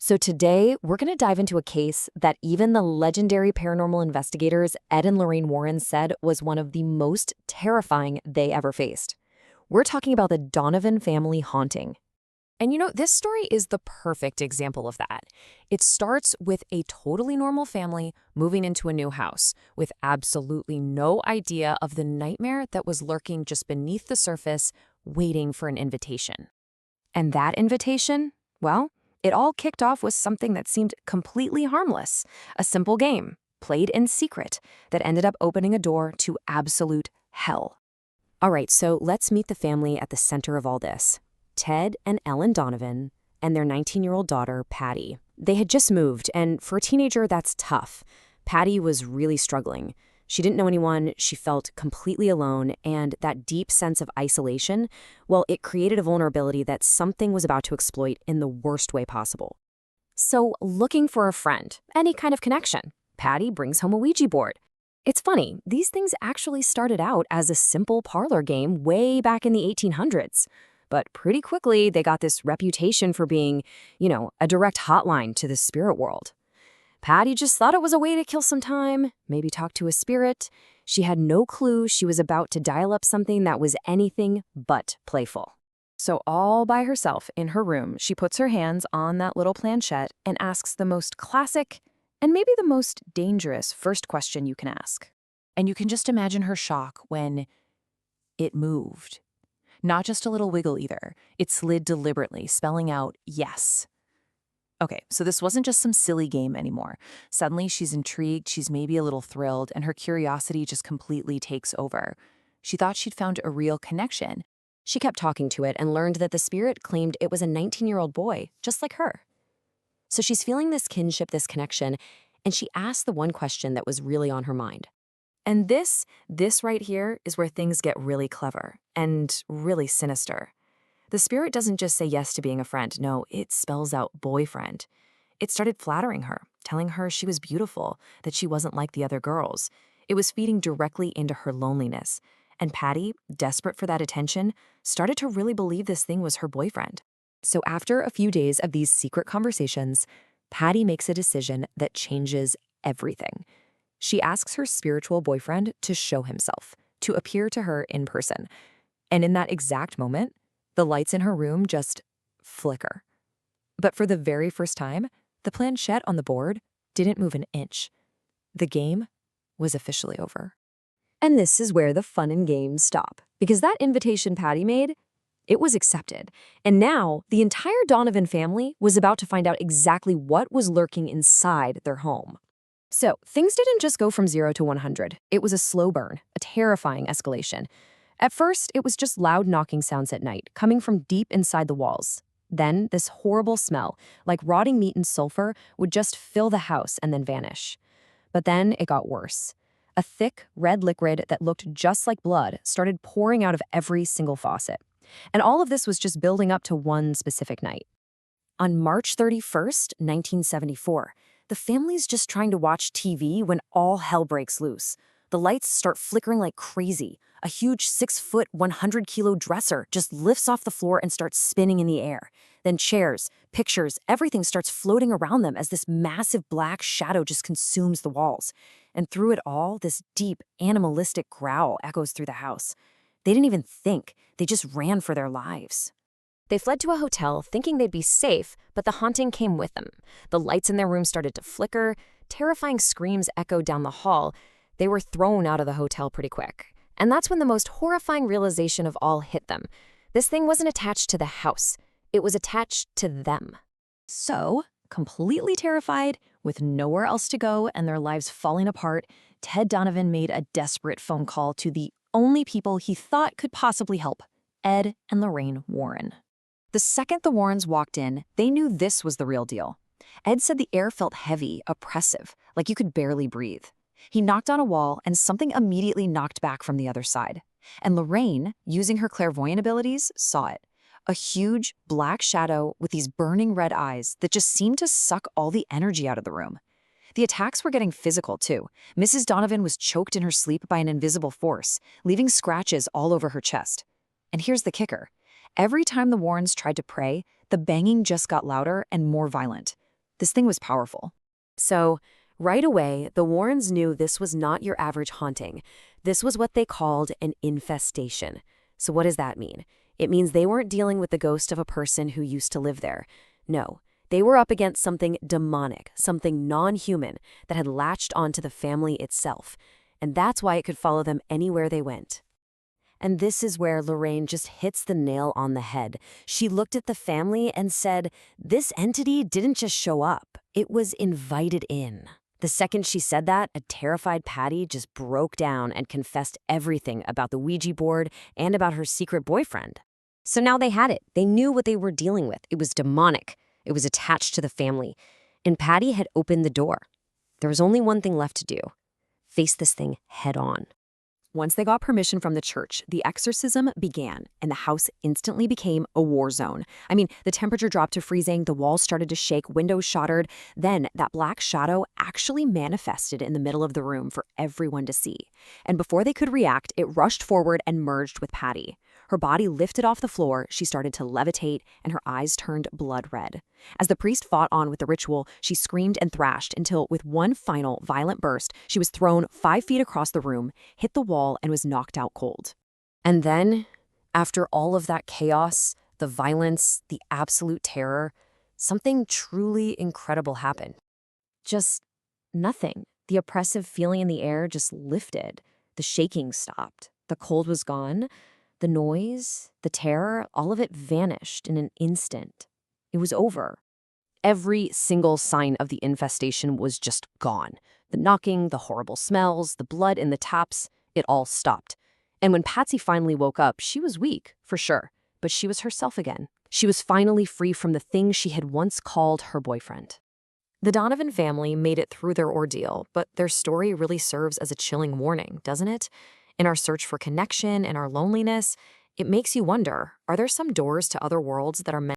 So today, we're going to dive into a case that even the legendary paranormal investigators Ed and Lorraine Warren said was one of the most terrifying they ever faced. We're talking about the Donovan family haunting. And this story is the perfect example of that. It starts with a totally normal family moving into a new house with absolutely no idea of the nightmare that was lurking just beneath the surface, waiting for an invitation. And that invitation, well, it all kicked off with something that seemed completely harmless, a simple game, played in secret, that ended up opening a door to absolute hell. All right, so let's meet the family at the center of all this. Ted and Ellen Donovan and their 19-year-old daughter, Patty. They had just moved, and for a teenager, that's tough. Patty was really struggling. She didn't know anyone, she felt completely alone, and that deep sense of isolation, well, it created a vulnerability that something was about to exploit in the worst way possible. So, looking for a friend, any kind of connection, Patty brings home a Ouija board. It's funny, these things actually started out as a simple parlor game way back in the 1800s. But pretty quickly, they got this reputation for being, a direct hotline to the spirit world. Patty just thought it was a way to kill some time, maybe talk to a spirit. She had no clue she was about to dial up something that was anything but playful. So all by herself in her room, she puts her hands on that little planchette and asks the most classic and maybe the most dangerous first question you can ask. And you can just imagine her shock when it moved. Not just a little wiggle either. It slid deliberately, spelling out yes. Okay, so this wasn't just some silly game anymore. Suddenly she's intrigued, she's maybe a little thrilled, and her curiosity just completely takes over. She thought she'd found a real connection. She kept talking to it and learned that the spirit claimed it was a 19-year-old boy, just like her. So she's feeling this kinship, this connection, and she asked the one question that was really on her mind. And this right here is where things get really clever and really sinister. The spirit doesn't just say yes to being a friend. No, it spells out boyfriend. It started flattering her, telling her she was beautiful, that she wasn't like the other girls. It was feeding directly into her loneliness. And Patty, desperate for that attention, started to really believe this thing was her boyfriend. So after a few days of these secret conversations, Patty makes a decision that changes everything. She asks her spiritual boyfriend to show himself, to appear to her in person. And in that exact moment, the lights in her room just flicker. But for the very first time, the planchette on the board didn't move an inch. The game was officially over. And this is where the fun and games stop. Because that invitation Patty made, it was accepted. And now, the entire Donovan family was about to find out exactly what was lurking inside their home. So, things didn't just go from 0 to 100. It was a slow burn, a terrifying escalation. At first, it was just loud knocking sounds at night, coming from deep inside the walls. Then, this horrible smell, like rotting meat and sulfur, would just fill the house and then vanish. But then it got worse. A thick, red liquid that looked just like blood started pouring out of every single faucet. And all of this was just building up to one specific night. On March 31st, 1974, the family's just trying to watch TV when all hell breaks loose. The lights start flickering like crazy. A huge 6-foot, 100-kilo dresser just lifts off the floor and starts spinning in the air. Then chairs, pictures, everything starts floating around them as this massive black shadow just consumes the walls. And through it all, this deep, animalistic growl echoes through the house. They didn't even think. They just ran for their lives. They fled to a hotel thinking they'd be safe, but the haunting came with them. The lights in their room started to flicker. Terrifying screams echoed down the hall. They were thrown out of the hotel pretty quick. And that's when the most horrifying realization of all hit them. This thing wasn't attached to the house. It was attached to them. So, completely terrified, with nowhere else to go and their lives falling apart, Ted Donovan made a desperate phone call to the only people he thought could possibly help, Ed and Lorraine Warren. The second the Warrens walked in, they knew this was the real deal. Ed said the air felt heavy, oppressive, like you could barely breathe. He knocked on a wall, and something immediately knocked back from the other side. And Lorraine, using her clairvoyant abilities, saw it. A huge, black shadow with these burning red eyes that just seemed to suck all the energy out of the room. The attacks were getting physical, too. Mrs. Donovan was choked in her sleep by an invisible force, leaving scratches all over her chest. And here's the kicker. Every time the Warrens tried to pray, the banging just got louder and more violent. This thing was powerful. So, right away, the Warrens knew this was not your average haunting. This was what they called an infestation. So what does that mean? It means they weren't dealing with the ghost of a person who used to live there. No, they were up against something demonic, something non-human that had latched onto the family itself. And that's why it could follow them anywhere they went. And this is where Lorraine just hits the nail on the head. She looked at the family and said, this entity didn't just show up, it was invited in. The second she said that, a terrified Patty just broke down and confessed everything about the Ouija board and about her secret boyfriend. So now they had it. They knew what they were dealing with. It was demonic. It was attached to the family. And Patty had opened the door. There was only one thing left to do: face this thing head on. Once they got permission from the church, the exorcism began, and the house instantly became a war zone. I mean, the temperature dropped to freezing, the walls started to shake, windows shattered. Then that black shadow actually manifested in the middle of the room for everyone to see. And before they could react, it rushed forward and merged with Patty. Her body lifted off the floor, she started to levitate, and her eyes turned blood red. As the priest fought on with the ritual, she screamed and thrashed until, with one final violent burst, she was thrown 5 feet across the room, hit the wall, and was knocked out cold. And then, after all of that chaos, the violence, the absolute terror, something truly incredible happened. Just nothing. The oppressive feeling in the air just lifted. The shaking stopped. The cold was gone. The noise, the terror, all of it vanished in an instant. It was over. Every single sign of the infestation was just gone. The knocking, the horrible smells, the blood in the taps, it all stopped. And when Patsy finally woke up, she was weak, for sure, but she was herself again. She was finally free from the thing she had once called her boyfriend. The Donovan family made it through their ordeal, but their story really serves as a chilling warning, doesn't it? In our search for connection and our loneliness, it makes you wonder, are there some doors to other worlds that are meant